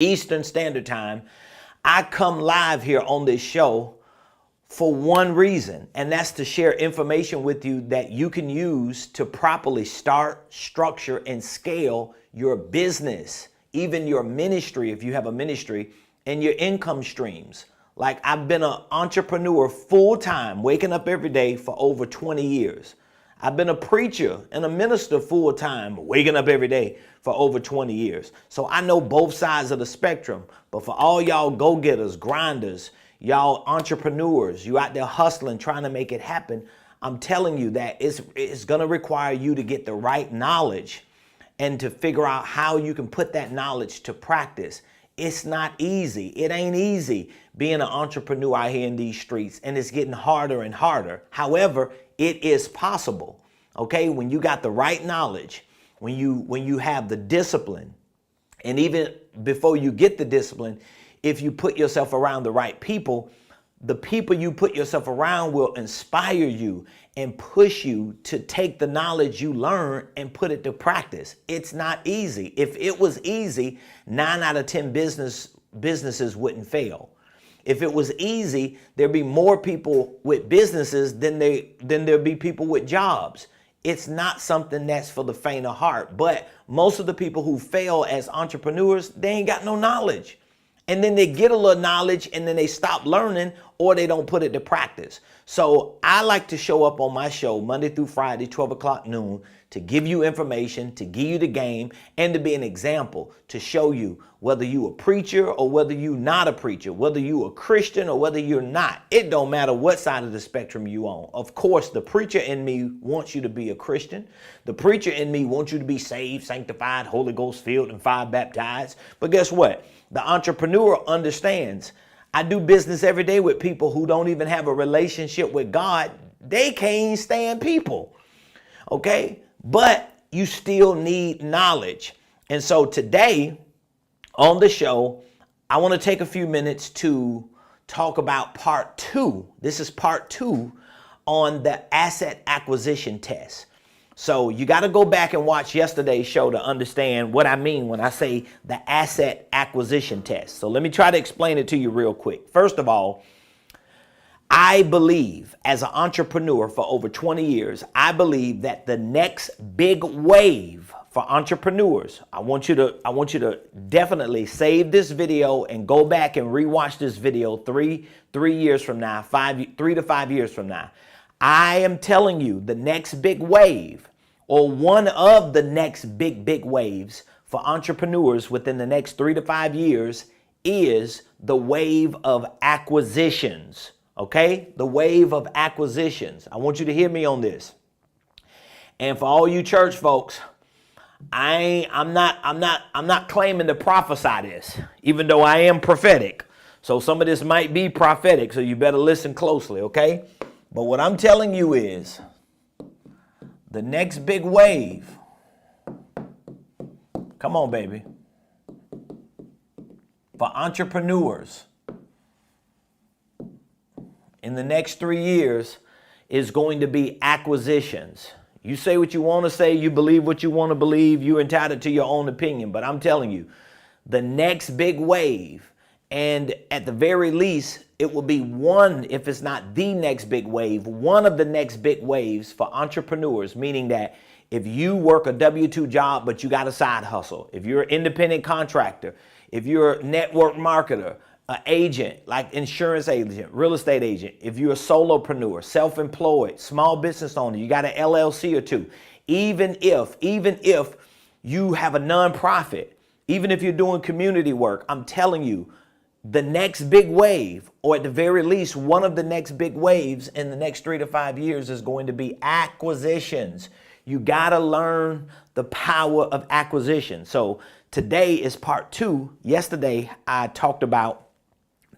Eastern Standard Time. I come live here on this show for one reason, and that's to share information with you that you can use to properly start, structure, and scale your business, even your ministry if you have a ministry, and your income streams. Like, I've been an entrepreneur full-time, waking up every day for over 20 years. I've been a preacher and a minister full-time, waking up every day for over 20 years. So I know both sides of the spectrum. But for all y'all go-getters, grinders, y'all entrepreneurs, you out there hustling, trying to make it happen, I'm telling you that it's going to require you to get the right knowledge and to figure out how you can put that knowledge to practice. It's not easy. It ain't easy being an entrepreneur out here in these streets, and it's getting harder and harder. However, it is possible, okay? When you got the right knowledge, when you have the discipline, and even before you get the discipline, if you put yourself around the right people, the people you put yourself around will inspire you and push you to take the knowledge you learn and put it to practice. It's not easy. If it was easy, 9 out of 10 businesses wouldn't fail. If it was easy, there'd be more people with businesses than there'd be people with jobs. It's not something that's for the faint of heart. But most of the people who fail as entrepreneurs, they ain't got no knowledge. And then they get a little knowledge and then they stop learning, or they don't put it to practice. So I like to show up on my show Monday through Friday, 12 o'clock noon, to give you information, to give you the game, and to be an example, to show you whether you a preacher or whether you not a preacher, whether you a Christian or whether you're not. It don't matter what side of the spectrum you on. Of course, the preacher in me wants you to be a Christian. The preacher in me wants you to be saved, sanctified, Holy Ghost filled, and fire baptized. But guess what? The entrepreneur understands. I do business every day with people who don't even have a relationship with God. They can't stand people, okay? But you still need knowledge. And so today on the show, I want to take a few minutes to talk about part 2. This is part 2 on the asset acquisition test. So you got to go back and watch yesterday's show to understand what I mean when I say the asset acquisition test. So let me try to explain it to you real quick. First of all, I believe, as an entrepreneur for over 20 years, I believe that the next big wave for entrepreneurs, I want you to definitely save this video and go back and rewatch this video three years from now, 3 to 5 years from now. I am telling you, the next big wave, or one of the next big waves for entrepreneurs within the next 3 to 5 years, is the wave of acquisitions. Okay? The wave of acquisitions. I want you to hear me on this. And for all you church folks, I'm not claiming to prophesy this, even though I am prophetic. So some of this might be prophetic, so you better listen closely, okay? But what I'm telling you is the next big wave. Come on, baby. For entrepreneurs in the next 3 years is going to be acquisitions. You say what you want to say, you believe what you want to believe, you're entitled to your own opinion. But I'm telling you, the next big wave, and at the very least, it will be one, if it's not the next big wave, one of the next big waves for entrepreneurs, meaning that if you work a W-2 job, but you got a side hustle, if you're an independent contractor, if you're a network marketer, an agent, like insurance agent, real estate agent, if you're a solopreneur, self-employed, small business owner, you got an LLC or two, even if you have a nonprofit, even if you're doing community work, I'm telling you, the next big wave, or at the very least, one of the next big waves in the next 3 to 5 years is going to be acquisitions. You got to learn the power of acquisition. So today is part 2. Yesterday, I talked about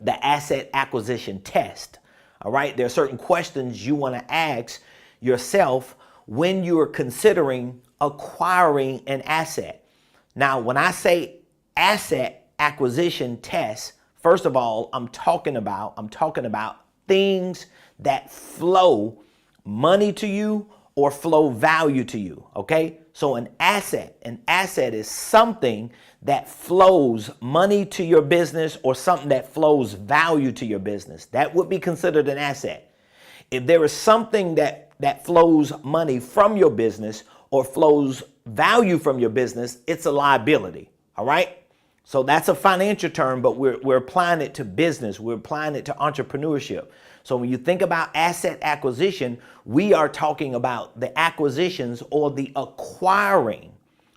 the asset acquisition test. All right. There are certain questions you want to ask yourself when you're considering acquiring an asset. Now, when I say asset acquisition test, first of all, I'm talking about things that flow money to you or flow value to you, okay? So an asset is something that flows money to your business or something that flows value to your business. That would be considered an asset. If there is something that flows money from your business or flows value from your business, it's a liability, all right? So that's a financial term, but we're applying it to business. We're applying it to entrepreneurship. So when you think about asset acquisition, we are talking about the acquisitions or the acquiring,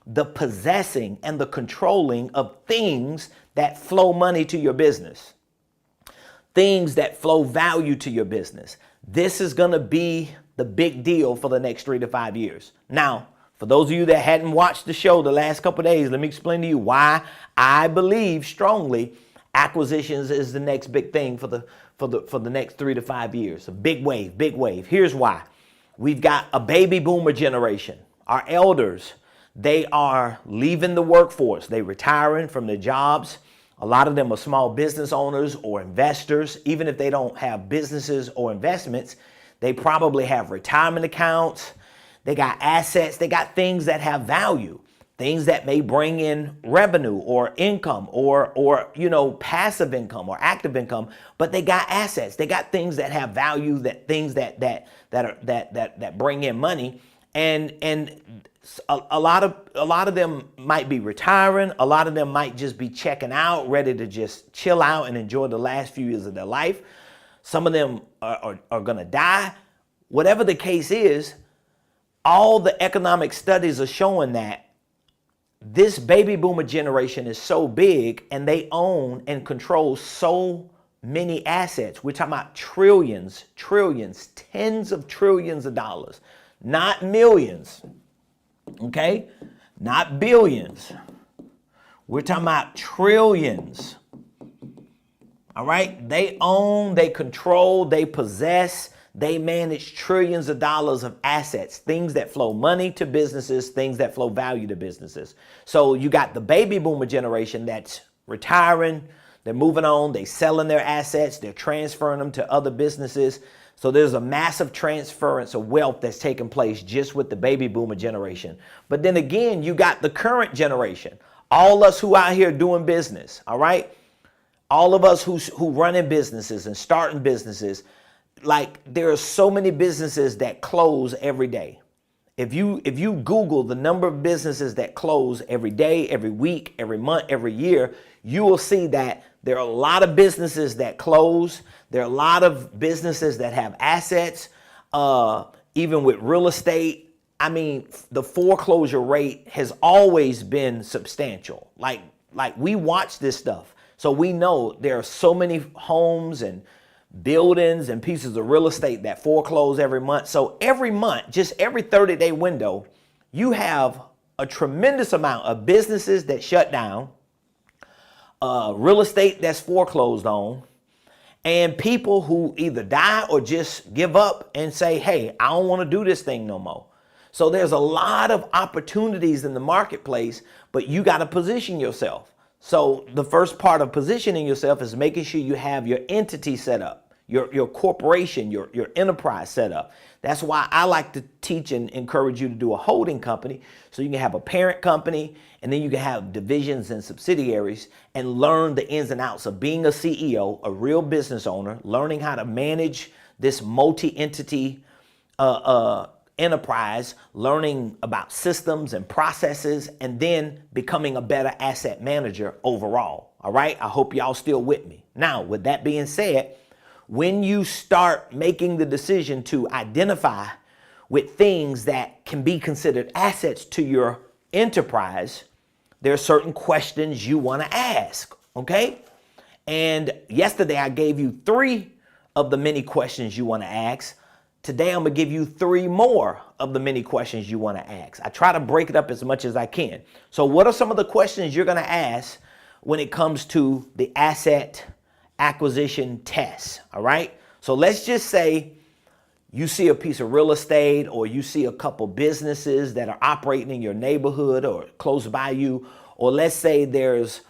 the possessing, and the controlling of things that flow money to your business, things that flow value to your business. This is going to be the big deal for the next 3 to 5 years. Now, for those of you that hadn't watched the show the last couple of days, let me explain to you why I believe strongly acquisitions is the next big thing for the next 3 to 5 years. A big wave, big wave. Here's why. We've got a baby boomer generation. Our elders, they are leaving the workforce. They retiring from their jobs. A lot of them are small business owners or investors. Even if they don't have businesses or investments, they probably have retirement accounts. They got assets. They got things that have value, things that may bring in revenue or income or passive income or active income, but they got assets. They got things that have value, that things that bring in money. And a lot of them might be retiring. A lot of them might just be checking out, ready to just chill out and enjoy the last few years of their life. Some of them are going to die. Whatever the case is, all the economic studies are showing that this baby boomer generation is so big and they own and control so many assets. We're talking about trillions, tens of trillions of dollars, not millions, okay? Not billions. We're talking about trillions, all right? They own, they control, they possess, they manage trillions of dollars of assets, things that flow money to businesses, things that flow value to businesses. So you got the baby boomer generation that's retiring, they're moving on, they selling their assets, they're transferring them to other businesses. So there's a massive transference of wealth that's taking place just with the baby boomer generation. But then again, you got the current generation, all us who out here doing business, all right? All of us who running businesses and starting businesses. Like, there are so many businesses that close every day. If you Google the number of businesses that close every day, every week, every month, every year, you will see that there are a lot of businesses that close. There are a lot of businesses that have assets, even with real estate. I mean, the foreclosure rate has always been substantial. Like we watch this stuff. So we know there are so many homes and buildings and pieces of real estate that foreclose every month. So every month, just every 30-day window, you have a tremendous amount of businesses that shut down, real estate that's foreclosed on, and people who either die or just give up and say, hey, I don't want to do this thing no more. So there's a lot of opportunities in the marketplace, but you got to position yourself. So the first part of positioning yourself is making sure you have your entity set up. Your corporation, your enterprise set up. That's why I like to teach and encourage you to do a holding company, so you can have a parent company and then you can have divisions and subsidiaries and learn the ins and outs of being a CEO, a real business owner, learning how to manage this multi-entity enterprise, learning about systems and processes, and then becoming a better asset manager overall. All right, I hope y'all still with me. Now, with that being said, when you start making the decision to identify with things that can be considered assets to your enterprise, there are certain questions you want to ask, okay? And yesterday I gave you 3 of the many questions you want to ask. Today I'm going to give you 3 more of the many questions you want to ask. I try to break it up as much as I can. So what are some of the questions you're going to ask when it comes to the asset acquisition tests, all right? So let's just say you see a piece of real estate, or you see a couple businesses that are operating in your neighborhood or close by you, or let's say there is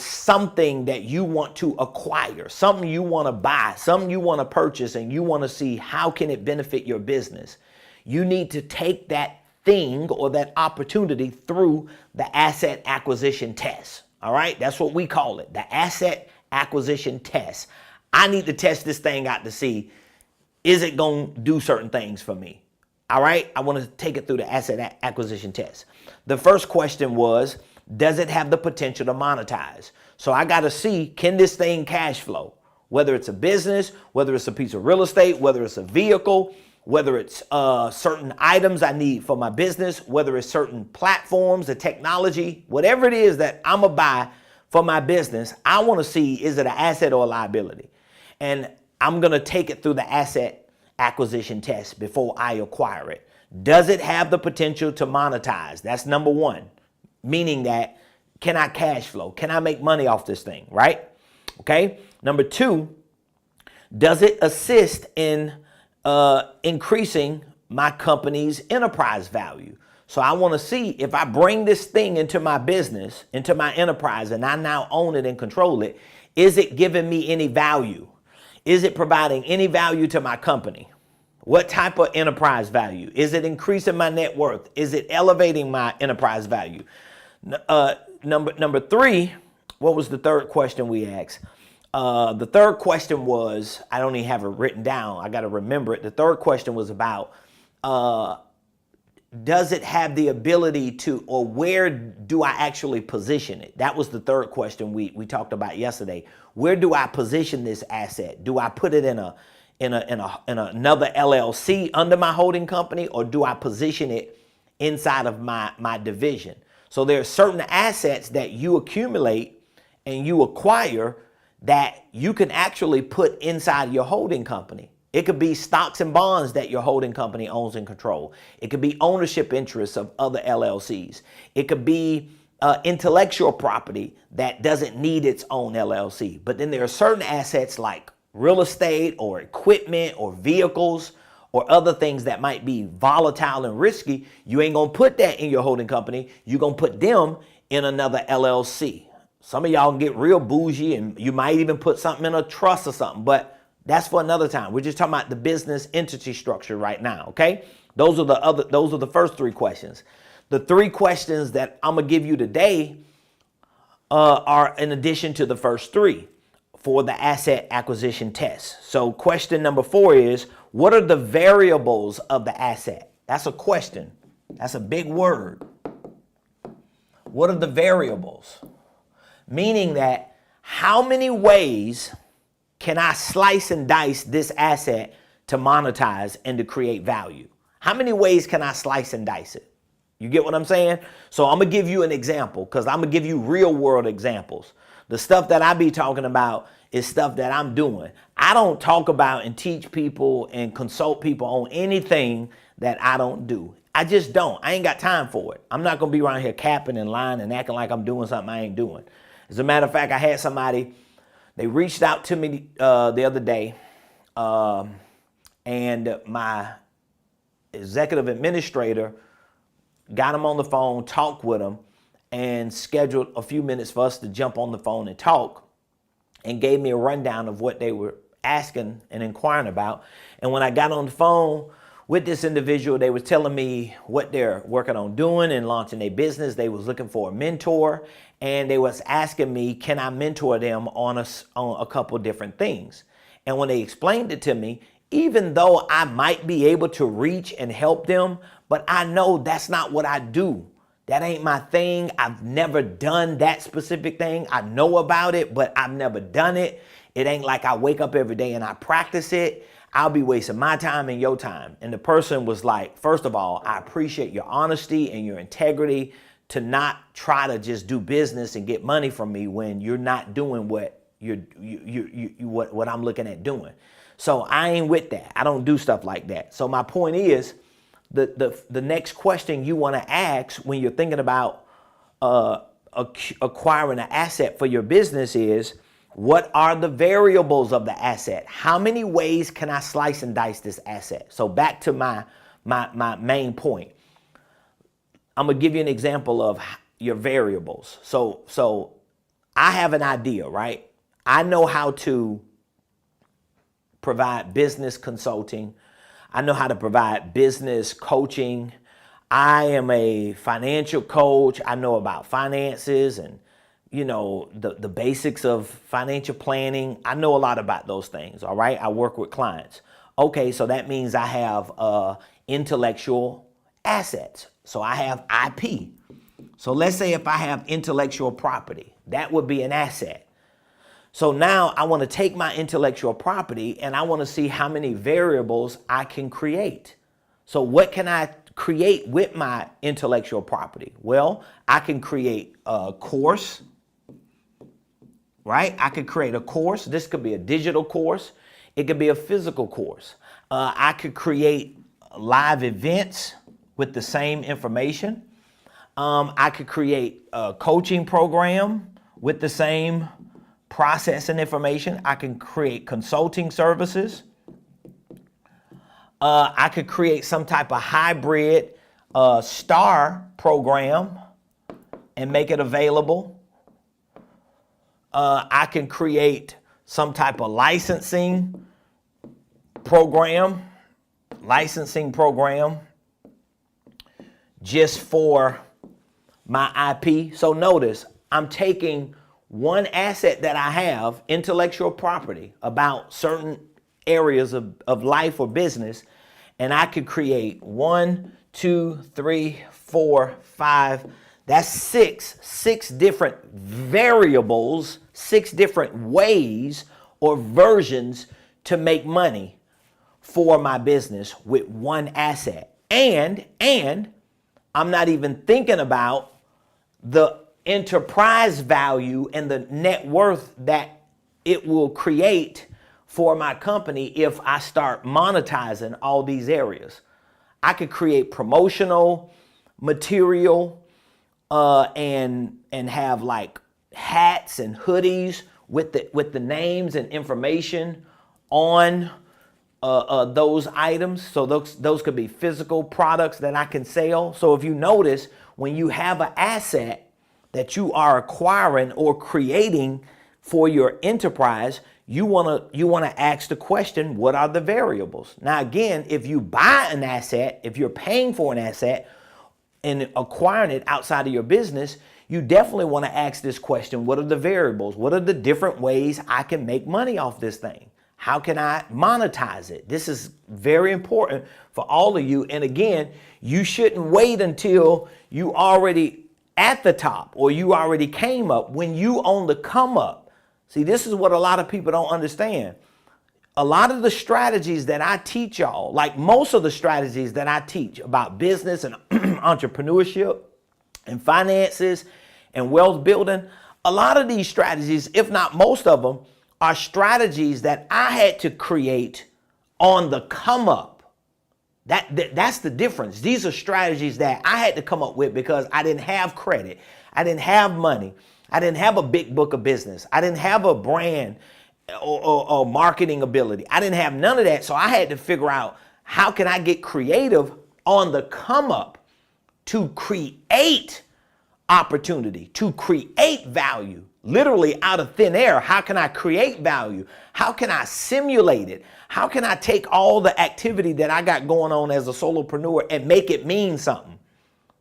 something that you want to acquire, something you want to buy, something you want to purchase, and you want to see how can it benefit your business. you need to take that thing or that opportunity through the asset acquisition test. All right, that's what we call it, the asset acquisition test. I need to test this thing out to see, is it going to do certain things for me? All right, I want to take it through the asset acquisition test. The first question was, does it have the potential to monetize? So I got to see, can this thing cash flow? Whether it's a business, whether it's a piece of real estate, whether it's a vehicle, whether it's certain items I need for my business, whether it's certain platforms, the technology, whatever it is that I'm going to buy for my business, I want to see, is it an asset or a liability? And I'm going to take it through the asset acquisition test before I acquire it. Does it have the potential to monetize? That's number one, meaning that, can I cash flow? Can I make money off this thing, right? Okay. Number two, does it assist in increasing my company's enterprise value? So I want to see, if I bring this thing into my business, into my enterprise, and I now own it and control it, is it giving me any value? Is it providing any value to my company? What type of enterprise value? Is it increasing my net worth? Is it elevating my enterprise value? Number three, what was the third question we asked? The third question was, I don't even have it written down. I got to remember it. The third question was about, does it have the ability to, or where do I actually position it? That was the third question we talked about yesterday. Where do I position this asset? Do I put it in another LLC under my holding company, or do I position it inside of my division? So there are certain assets that you accumulate and you acquire that you can actually put inside your holding company. It could be stocks and bonds that your holding company owns and control. It could be ownership interests of other LLCs. It could be intellectual property that doesn't need its own LLC. But then there are certain assets like real estate or equipment or vehicles or other things that might be volatile and risky. You ain't gonna put that in your holding company. You're gonna put them in another LLC. Some of y'all can get real bougie and you might even put something in a trust or something, but that's for another time. We're just talking about the business entity structure right now, okay? Those are the first three questions. The three questions that I'm gonna give you today are in addition to the first three for the asset acquisition test. So question number 4 is, what are the variables of the asset? That's a question. That's a big word. What are the variables? Meaning that, how many ways can I slice and dice this asset to monetize and to create value? How many ways can I slice and dice it? You get what I'm saying? So I'm going to give you an example, because I'm going to give you real world examples. The stuff that I be talking about is stuff that I'm doing. I don't talk about and teach people and consult people on anything that I don't do. I just don't. I ain't got time for it. I'm not going to be around here capping and lying and acting like I'm doing something I ain't doing. As a matter of fact, I had somebody, they reached out to me the other day, and my executive administrator got him on the phone, talked with him, and scheduled a few minutes for us to jump on the phone and talk, and gave me a rundown of what they were asking and inquiring about. And when I got on the phone with this individual, they were telling me what they're working on doing and launching their business. They was looking for a mentor, and they was asking me, can I mentor them on a couple different things? And when they explained it to me, even though I might be able to reach and help them, but I know that's not what I do. That ain't my thing. I've never done that specific thing. I know about it, but I've never done it. It ain't like I wake up every day and I practice it. I'll be wasting my time and your time. And the person was like, first of all, I appreciate your honesty and your integrity to not try to just do business and get money from me when you're not doing what what I'm looking at doing. So I ain't with that. I don't do stuff like that. So my point is, the next question you want to ask when you're thinking about acquiring an asset for your business is, what are the variables of the asset? How many ways can I slice and dice this asset? So back to my main point. I'm going to give you an example of your variables. So I have an idea, right? I know how to provide business consulting. I know how to provide business coaching. I am a financial coach. I know about finances and, the basics of financial planning. I know a lot about those things, all right? I work with clients. Okay, so that means I have intellectual assets. So I have IP. So let's say if I have intellectual property, that would be an asset. So now I want to take my intellectual property and I want to see how many variables I can create. So what can I create with my intellectual property? Well, I can create a course, right? I could create a course. This could be a digital course. It could be a physical course. I could create live events with the same information. I could create a coaching program with the same process and information. I can create consulting services. I could create some type of hybrid STAR program and make it available. I can create some type of licensing program just for my IP. So notice, I'm taking one asset that I have, intellectual property, about certain areas of life or business, and I could create 1, 2, 3, 4, 5. That's six different variables, 6 different ways or versions to make money for my business with one asset. And I'm not even thinking about the enterprise value and the net worth that it will create for my company if I start monetizing all these areas. I could create promotional material and have like hats and hoodies with the names and information on those items. So those could be physical products that I can sell. So if you notice, when you have an asset that you are acquiring or creating for your enterprise, you want to ask the question, what are the variables? Now again, if you buy an asset, if you're paying for an asset and acquiring it outside of your business, you definitely want to ask this question, what are the variables? What are the different ways I can make money off this thing? How can I monetize it? This is very important for all of you. And again, you shouldn't wait until you already at the top or you already came up. When you on the come up, see, this is what a lot of people don't understand. A lot of the strategies that I teach y'all, like most of the strategies that I teach about business and entrepreneurship and finances and wealth building, a lot of these strategies, if not most of them, are strategies that I had to create on the come up. That's the difference. These are strategies that I had to come up with because I didn't have credit. I didn't have money. I didn't have a big book of business. I didn't have a brand or marketing ability. I didn't have none of that. So I had to figure out, how can I get creative on the come up to create opportunity, to create value, literally out of thin air. How can I create value? How can I simulate it? How can I take all the activity that I got going on as a solopreneur and make it mean something?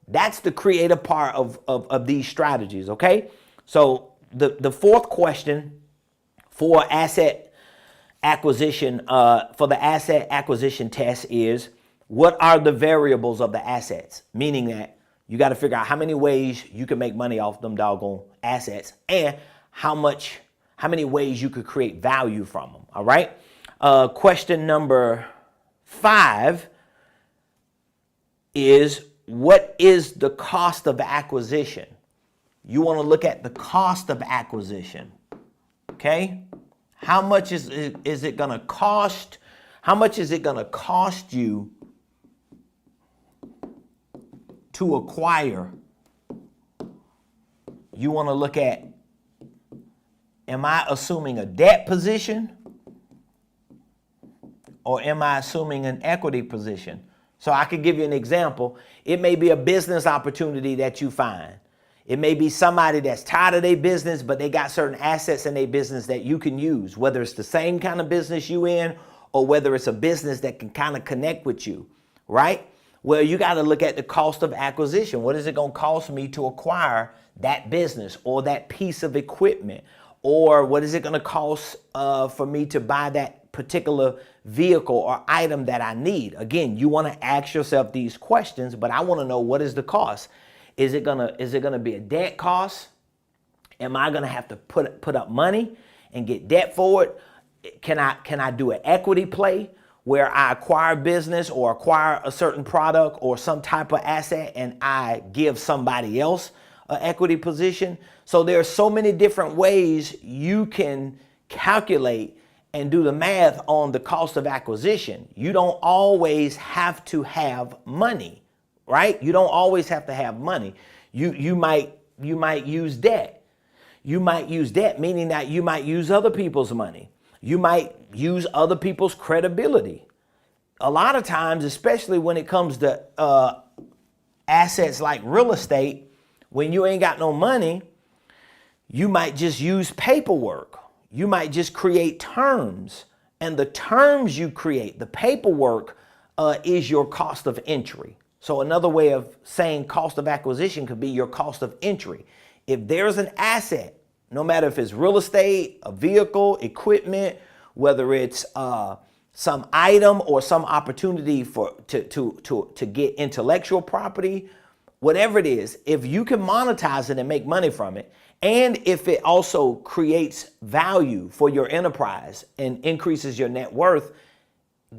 That's the creative part of these strategies, okay? So the fourth question for asset acquisition, for the asset acquisition test is, what are the variables of the assets? Meaning that you got to figure out how many ways you can make money off them doggone assets and how many ways you could create value from them, all right? Question number 5 is, what is the cost of acquisition? You want to look at the cost of acquisition, okay? How much is it going to cost? How much is it going to cost you to acquire? You want to look at, am I assuming a debt position or am I assuming an equity position? So I could give you an example. It may be a business opportunity that you find. It may be somebody that's tired of their business, but they got certain assets in their business that you can use, whether it's the same kind of business you in or whether it's a business that can kind of connect with you, right? Well, you got to look at the cost of acquisition. What is it going to cost me to acquire that business or that piece of equipment? Or what is it going to cost for me to buy that particular vehicle or item that I need? Again, you want to ask yourself these questions, but I want to know, what is the cost? Is it gonna be a debt cost? Am I gonna have to put up money and get debt for it? Can I do an equity play where I acquire business or acquire a certain product or some type of asset and I give somebody else an equity position? So there are so many different ways you can calculate and do the math on the cost of acquisition. You don't always have to have money, right? You don't always have to have money. You might use debt. You might use debt, meaning that you might use other people's money. You might use other people's credibility. A lot of times, especially when it comes to assets like real estate, when you ain't got no money, you might just use paperwork. You might just create terms, and the terms you create, the paperwork, is your cost of entry. So another way of saying cost of acquisition could be your cost of entry. If there's an asset, no matter if it's real estate, a vehicle, equipment, whether it's some item or some opportunity to get intellectual property, whatever it is, if you can monetize it and make money from it, and if it also creates value for your enterprise and increases your net worth,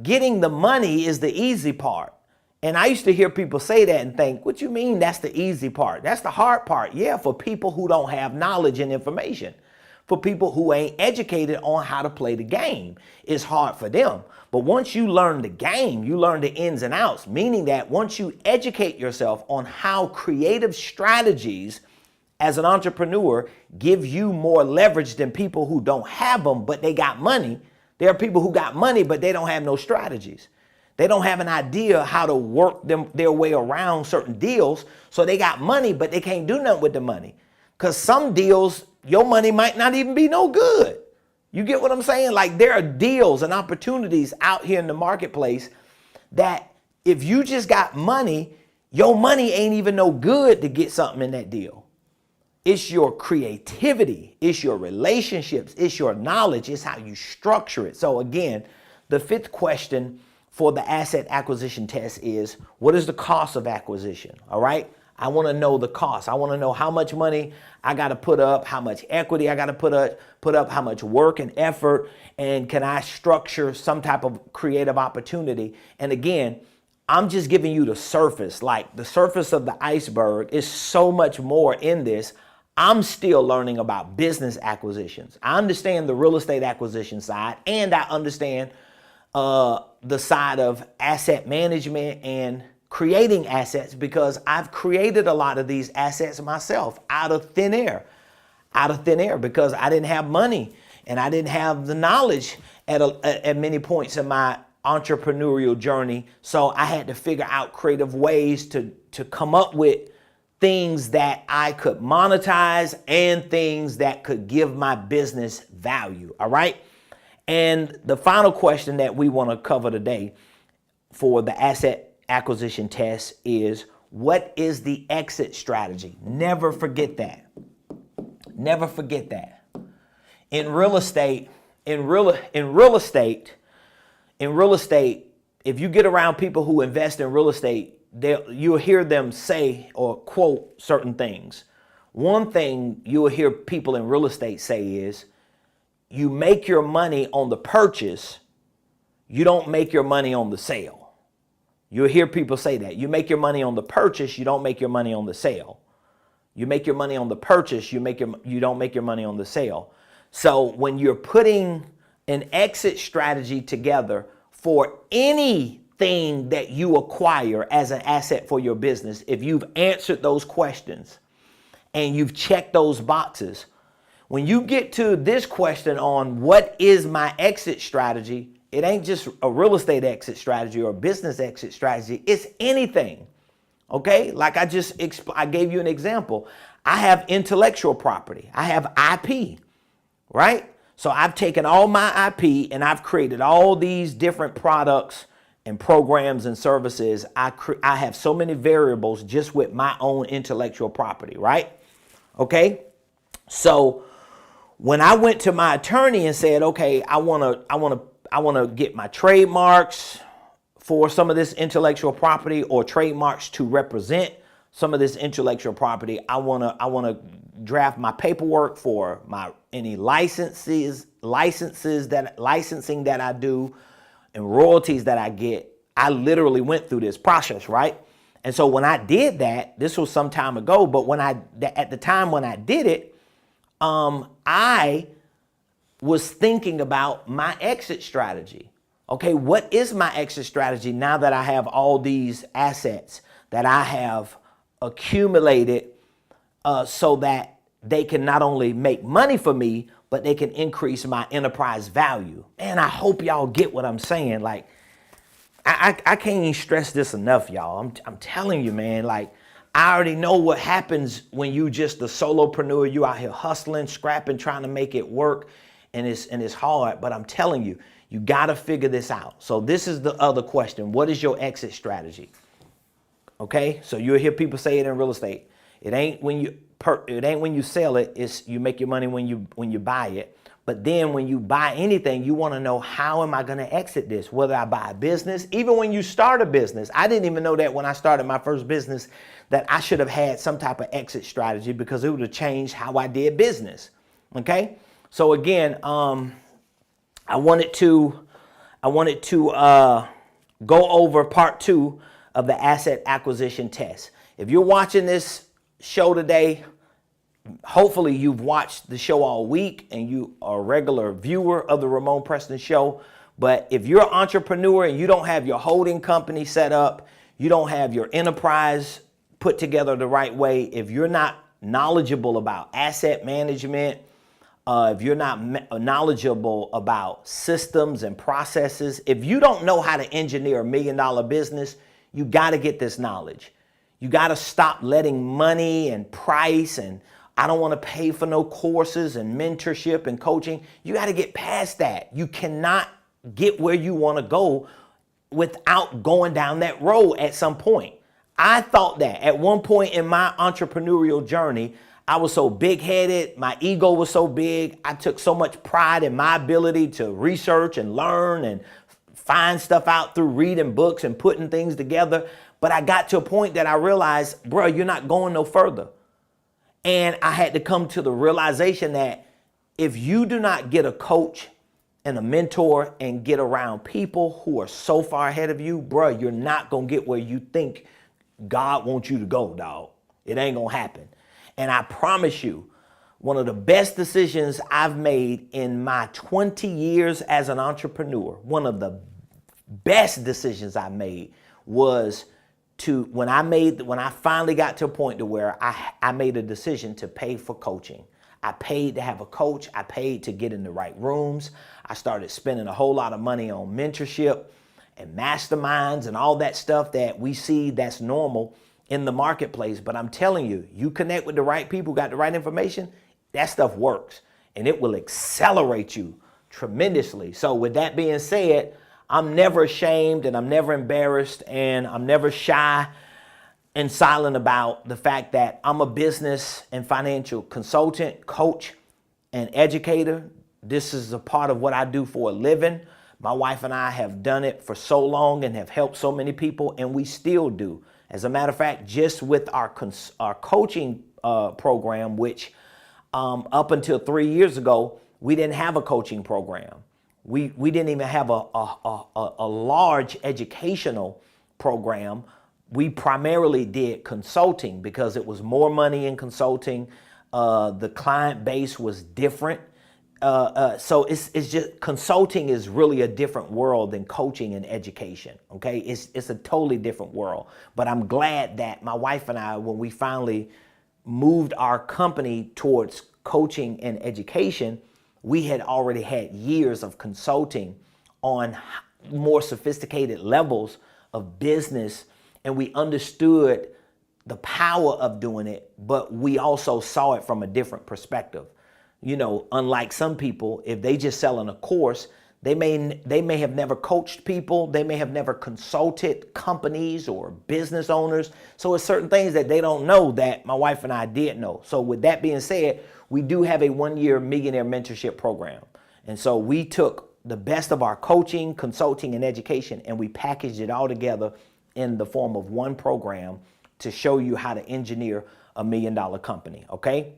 getting the money is the easy part. And I used to hear people say that and think, what you mean that's the easy part? That's the hard part. Yeah, for people who don't have knowledge and information. For people who ain't educated on how to play the game, it's hard for them. But once you learn the game, you learn the ins and outs, meaning that once you educate yourself on how creative strategies as an entrepreneur give you more leverage than people who don't have them, but they got money. There are people who got money, but they don't have no strategies. They don't have an idea how to work their way around certain deals. So they got money, but they can't do nothing with the money. Because some deals, your money might not even be no good. You get what I'm saying? Like, there are deals and opportunities out here in the marketplace that if you just got money, your money ain't even no good to get something in that deal. It's your creativity, it's your relationships, it's your knowledge, it's how you structure it. So again, the fifth question for the asset acquisition test is, what is the cost of acquisition? All right. I want to know the cost. I want to know how much money I got to put up, how much equity I got to put up, how much work and effort, and can I structure some type of creative opportunity? And again, I'm just giving you the surface, like the surface of the iceberg. Is so much more in this. I'm still learning about business acquisitions. I understand the real estate acquisition side, and I understand the side of asset management and creating assets, because I've created a lot of these assets myself out of thin air because I didn't have money and I didn't have the knowledge at many points in my entrepreneurial journey. So I had to figure out creative ways to come up with things that I could monetize and things that could give my business value. All right. And the final question that we want to cover today for the asset acquisition test is, what is the exit strategy? Never forget that. Never forget that. In real estate, if you get around people who invest in real estate, you'll hear them say or quote certain things. One thing you'll hear people in real estate say is, you make your money on the purchase, you don't make your money on the sale. You'll hear people say that. You make your money on the purchase, you don't make your money on the sale. You make your money on the purchase, you don't make your money on the sale. So when you're putting an exit strategy together for anything that you acquire as an asset for your business, if you've answered those questions and you've checked those boxes, when you get to this question on what is my exit strategy, it ain't just a real estate exit strategy or a business exit strategy. It's anything. Okay? Like I gave you an example. I have intellectual property. I have IP, right? So I've taken all my IP and I've created all these different products and programs and services. I have so many variables just with my own intellectual property, right? Okay. So when I went to my attorney and said, okay, I want to get my trademarks for some of this intellectual property, or trademarks to represent some of this intellectual property. I want to draft my paperwork for any licensing that I do and royalties that I get. I literally went through this process, right? And so when I did that, this was some time ago, but at the time when I did it, I was thinking about my exit strategy. Okay, what is my exit strategy now that I have all these assets that I have accumulated, so that they can not only make money for me, but they can increase my enterprise value. And I hope y'all get what I'm saying. Like, I can't even stress this enough, y'all. I'm telling you, man, like, I already know what happens when you just a solopreneur. You out here hustling, scrapping, trying to make it work, and it's hard. But I'm telling you, you got to figure this out. So this is the other question. What is your exit strategy? Okay, so you'll hear people say it in real estate. It ain't when you sell it. It's you make your money when you buy it. But then when you buy anything, you want to know, how am I going to exit this? Whether I buy a business, even when you start a business. I didn't even know that when I started my first business that I should have had some type of exit strategy, because it would have changed how I did business. Okay, so again, I wanted to go over part 2 of the asset acquisition test. If you're watching this show today, hopefully you've watched the show all week and you are a regular viewer of the Ramonepreston show. But if you're an entrepreneur and you don't have your holding company set up, you don't have your enterprise put together the right way, if you're not knowledgeable about asset management, if you're not knowledgeable about systems and processes, if you don't know how to engineer $1 million business, you got to get this knowledge. You got to stop letting money and price and I don't want to pay for no courses and mentorship and coaching. You got to get past that. You cannot get where you want to go without going down that road at some point. I thought that at one point in my entrepreneurial journey, I was so big-headed, my ego was so big, I took so much pride in my ability to research and learn and find stuff out through reading books and putting things together. But I got to a point that I realized, bro, you're not going no further. And I had to come to the realization that if you do not get a coach and a mentor and get around people who are so far ahead of you, bro, you're not going to get where you think God wants you to go, dog. It ain't going to happen. And I promise you, one of the best decisions I've made in my 20 years as an entrepreneur, one of the best decisions I made was when I finally got to a point to where I made a decision to pay for coaching. I paid to have a coach. I paid to get in the right rooms. I started spending a whole lot of money on mentorship and masterminds and all that stuff that we see that's normal in the marketplace. But I'm telling you, you connect with the right people, got the right information, that stuff works and it will accelerate you tremendously. So with that being said, I'm never ashamed and I'm never embarrassed and I'm never shy and silent about the fact that I'm a business and financial consultant, coach, and educator. This is a part of what I do for a living. My wife and I have done it for so long and have helped so many people, and we still do. As a matter of fact, just with our coaching program, which up until 3 years ago, we didn't have a coaching program. We didn't even have a large educational program. We primarily did consulting because it was more money in consulting. The client base was different. So it's just consulting is really a different world than coaching and education. Okay, it's a totally different world. But I'm glad that my wife and I, when we finally moved our company towards coaching and education, we had already had years of consulting on more sophisticated levels of business, and we understood the power of doing it, but we also saw it from a different perspective. unlike some people, if they just selling a course, they may have never coached people. They may have never consulted companies or business owners. So it's certain things that they don't know that my wife and I did know. So with that being said, we do have a 1-year Millionaire Mentorship program. And so we took the best of our coaching, consulting, and education, and we packaged it all together in the form of one program to show you how to engineer a $1 million company, okay?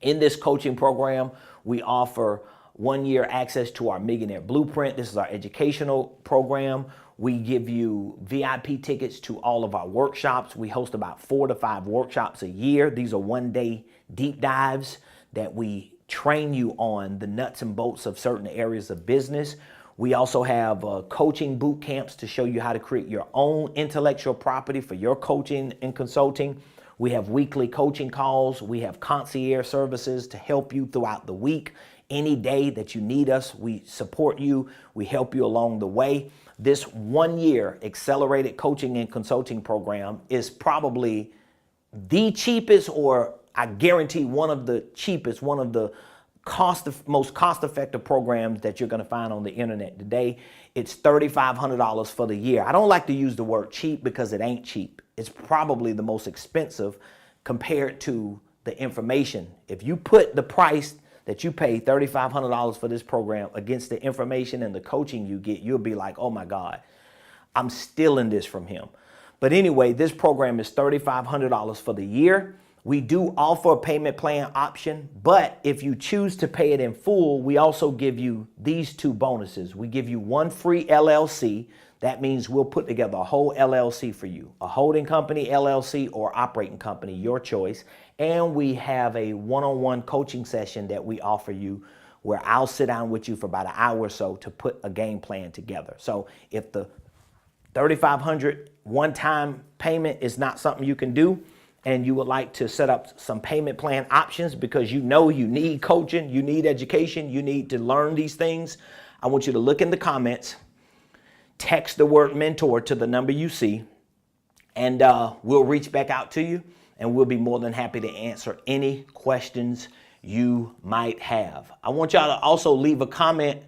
In this coaching program, we offer 1-year access to our Millionaire Blueprint. This is our educational program. We give you VIP tickets to all of our workshops. We host about 4 to 5 workshops a year. These are 1-day deep dives that we train you on the nuts and bolts of certain areas of business. We also have coaching boot camps to show you how to create your own intellectual property for your coaching and consulting. We have weekly coaching calls. We have concierge services to help you throughout the week. Any day that you need us, we support you. We help you along the way. This 1-year accelerated coaching and consulting program is probably the cheapest, or I guarantee one of the cheapest, one of the most cost-effective programs that you're going to find on the internet today. It's $3,500 for the year. I don't like to use the word cheap because it ain't cheap. It's probably the most expensive compared to the information. If you put the price that you pay, $3,500 for this program, against the information and the coaching you get, you'll be like, oh my God, I'm stealing this from him. But anyway, this program is $3,500 for the year. We do offer a payment plan option, but if you choose to pay it in full, we also give you these 2 bonuses. We give you 1 free LLC. That means we'll put together a whole LLC for you, a holding company, LLC, or operating company, your choice. And we have a one-on-one coaching session that we offer you where I'll sit down with you for about an hour or so to put a game plan together. So if the $3,500 one-time payment is not something you can do, and you would like to set up some payment plan options because you need coaching, you need education, you need to learn these things, I want you to look in the comments, text the word mentor to the number you see, and we'll reach back out to you, and we'll be more than happy to answer any questions you might have. I want y'all to also leave a comment.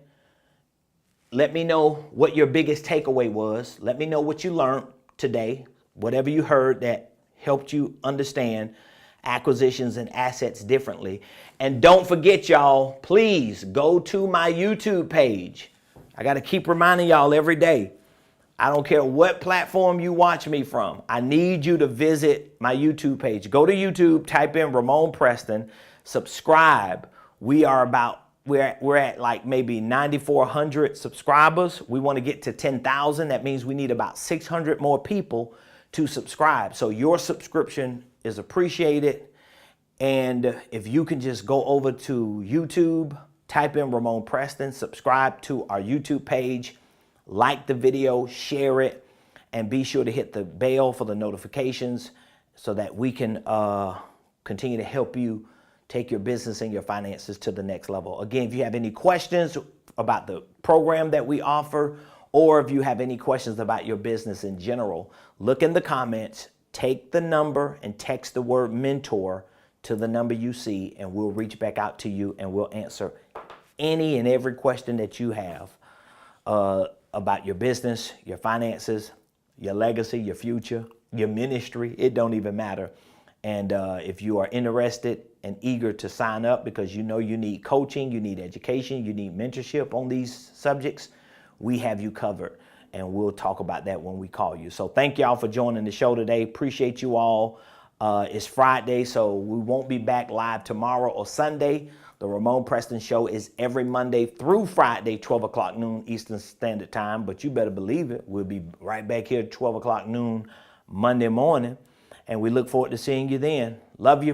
Let me know what your biggest takeaway was. Let me know what you learned today, whatever you heard that helped you understand acquisitions and assets differently. And don't forget, y'all, please go to my YouTube page. I got to keep reminding y'all every day. I don't care what platform you watch me from. I need you to visit my YouTube page. Go to YouTube, type in Ramonepreston, subscribe. We're at like maybe 9,400 subscribers. We want to get to 10,000. That means we need about 600 more people to subscribe. So your subscription is appreciated. And if you can just go over to YouTube, type in Ramonepreston, subscribe to our YouTube page, like the video, share it, and be sure to hit the bell for the notifications so that we can continue to help you take your business and your finances to the next level. Again, if you have any questions about the program that we offer, or if you have any questions about your business in general, look in the comments, take the number and text the word mentor to the number you see, and we'll reach back out to you and we'll answer any and every question that you have about your business, your finances, your legacy, your future, your ministry. It don't even matter. And if you are interested and eager to sign up because you know you need coaching, you need education, you need mentorship on these subjects, we have you covered, and we'll talk about that when we call you. So thank y'all for joining the show today. Appreciate you all. It's Friday, so we won't be back live tomorrow or Sunday. The Ramonepreston Show is every Monday through Friday, 12 o'clock noon Eastern Standard Time, but you better believe it. We'll be right back here at 12 o'clock noon Monday morning, and we look forward to seeing you then. Love you.